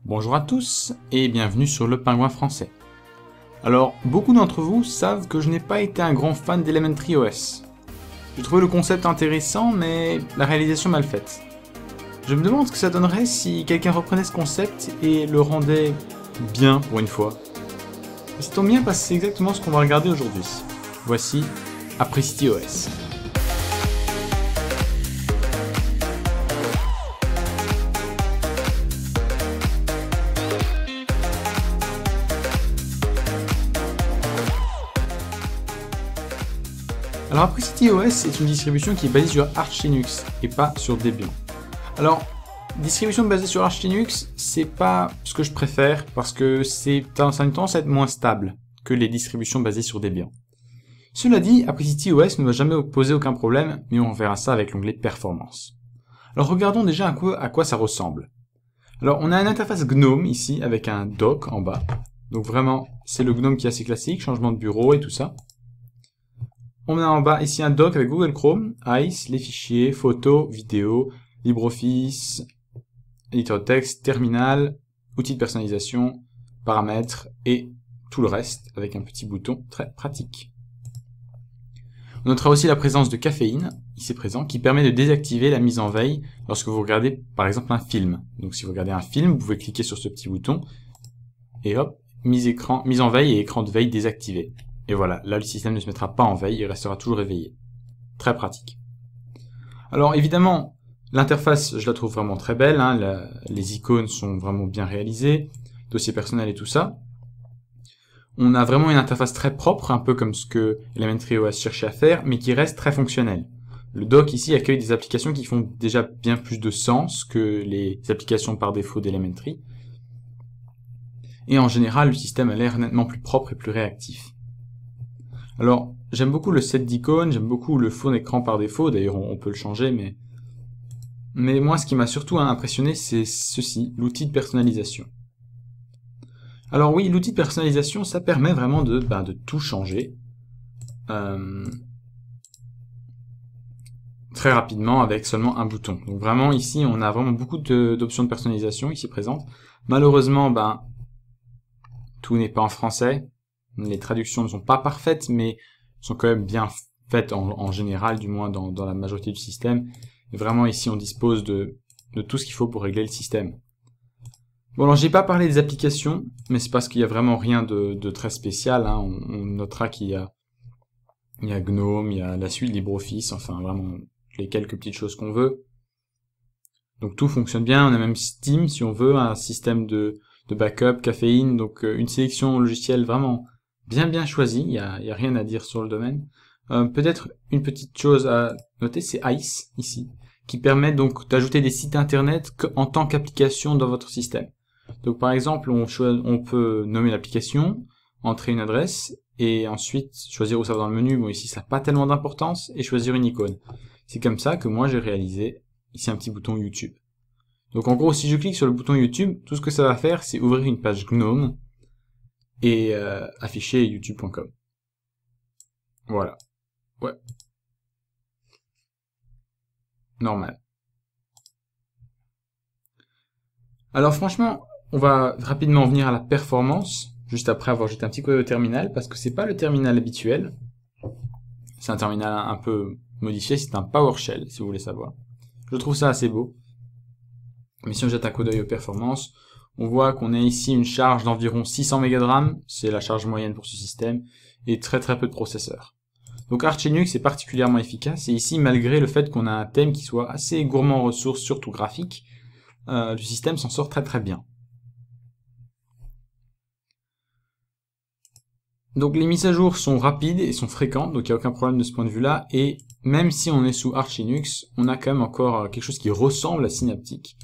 Bonjour à tous et bienvenue sur Le Pingouin Français. Alors, beaucoup d'entre vous savent que je n'ai pas été un grand fan d'Elementary OS. J'ai trouvé le concept intéressant, mais la réalisation mal faite. Je me demande ce que ça donnerait si quelqu'un reprenait ce concept et le rendait bien pour une fois. Et ça tombe bien parce que c'est exactement ce qu'on va regarder aujourd'hui. Voici Apricity OS. Alors Apricity OS est une distribution qui est basée sur Arch Linux et pas sur Debian. Alors, distribution basée sur Arch Linux, c'est pas ce que je préfère parce que ça a une tendance à être moins stable que les distributions basées sur Debian. Cela dit, Apricity OS ne va jamais poser aucun problème, mais on verra ça avec l'onglet Performance. Alors regardons déjà un peu à quoi ça ressemble. Alors on a une interface GNOME ici avec un dock en bas. Donc vraiment, c'est le GNOME qui est assez classique, changement de bureau et tout ça. On a en bas ici un dock avec Google Chrome, ICE, les fichiers, photos, vidéos, LibreOffice, éditeur de texte, terminal, outils de personnalisation, paramètres et tout le reste avec un petit bouton très pratique. On notera aussi la présence de caféine, ici présent, qui permet de désactiver la mise en veille lorsque vous regardez par exemple un film. Donc si vous regardez un film, vous pouvez cliquer sur ce petit bouton et hop, mise en veille et écran de veille désactivé. Et voilà, là le système ne se mettra pas en veille, il restera toujours éveillé. Très pratique. Alors évidemment, l'interface, je la trouve vraiment très belle, hein, les icônes sont vraiment bien réalisées, dossier personnel et tout ça. On a vraiment une interface très propre, un peu comme ce que Elementary OS cherchait à faire, mais qui reste très fonctionnelle. Le dock ici accueille des applications qui font déjà bien plus de sens que les applications par défaut d'Elementary. Et en général, le système a l'air nettement plus propre et plus réactif. Alors, j'aime beaucoup le set d'icônes, j'aime beaucoup le fond d'écran par défaut, d'ailleurs on peut le changer, mais moi ce qui m'a surtout impressionné c'est ceci, l'outil de personnalisation. Alors oui, l'outil de personnalisation, ça permet vraiment de tout changer très rapidement avec seulement un bouton. Donc vraiment ici on a vraiment beaucoup d'options de personnalisation ici présentes. Malheureusement, tout n'est pas en français. Les traductions ne sont pas parfaites, mais sont quand même bien faites en général, du moins dans la majorité du système. Et vraiment ici on dispose de tout ce qu'il faut pour régler le système. Bon alors j'ai pas parlé des applications, mais c'est parce qu'il y a vraiment rien de très spécial, hein. On notera qu'il y a GNOME, il y a la suite LibreOffice, enfin vraiment les quelques petites choses qu'on veut. Donc tout fonctionne bien, on a même Steam si on veut, un système de backup, caféine, donc une sélection logicielle vraiment bien choisi, il y a rien à dire sur le domaine. Peut-être une petite chose à noter, c'est ICE ici, qui permet donc d'ajouter des sites internet en tant qu'application dans votre système. Donc par exemple, on peut nommer l'application, entrer une adresse, et ensuite choisir où ça va dans le menu, bon ici ça n'a pas tellement d'importance, et choisir une icône. C'est comme ça que moi j'ai réalisé ici un petit bouton YouTube. Donc en gros, si je clique sur le bouton YouTube, tout ce que ça va faire, c'est ouvrir une page GNOME, et afficher youtube.com. Voilà. Ouais. Normal. Alors franchement, on va rapidement venir à la performance, juste après avoir jeté un petit coup d'œil au terminal, parce que c'est pas le terminal habituel. C'est un terminal un peu modifié, c'est un PowerShell, si vous voulez savoir. Je trouve ça assez beau. Mais si on jette un coup d'œil aux performances, on voit qu'on a ici une charge d'environ 600 MB de RAM, c'est la charge moyenne pour ce système, et très peu de processeur. Donc Arch Linux est particulièrement efficace, et ici, malgré le fait qu'on a un thème qui soit assez gourmand en ressources, surtout graphiques, le système s'en sort très bien. Donc les mises à jour sont rapides et sont fréquentes, donc il n'y a aucun problème de ce point de vue-là, et même si on est sous Arch Linux, on a quand même encore quelque chose qui ressemble à Synaptic.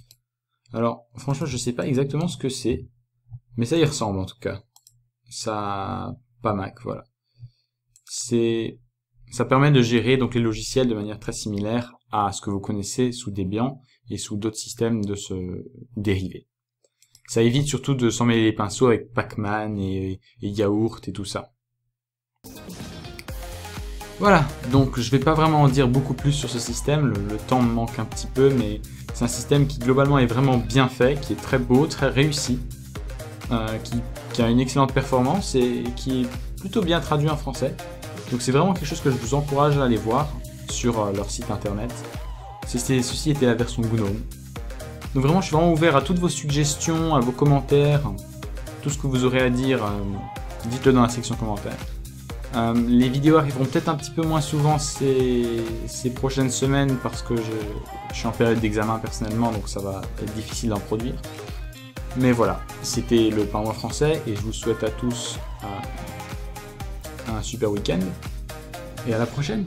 Alors, franchement, je sais pas exactement ce que c'est, mais ça y ressemble en tout cas. Ça, pas Mac, voilà. Ça permet de gérer donc les logiciels de manière très similaire à ce que vous connaissez sous Debian et sous d'autres systèmes de ce dérivé. Ça évite surtout de s'emmêler les pinceaux avec Pacman et Yaourt et tout ça. Voilà, donc je vais pas vraiment en dire beaucoup plus sur ce système, le temps me manque un petit peu, mais c'est un système qui globalement est vraiment bien fait, qui est très beau, très réussi, qui a une excellente performance et qui est plutôt bien traduit en français. Donc c'est vraiment quelque chose que je vous encourage à aller voir sur leur site internet. Ceci était la version GNOME. Donc vraiment, je suis vraiment ouvert à toutes vos suggestions, à vos commentaires, tout ce que vous aurez à dire, dites-le dans la section commentaires. Les vidéos arriveront peut-être un petit peu moins souvent ces prochaines semaines parce que je suis en période d'examen personnellement, donc ça va être difficile d'en produire. Mais voilà, c'était le Parle-moi français et je vous souhaite à tous un super week-end et à la prochaine.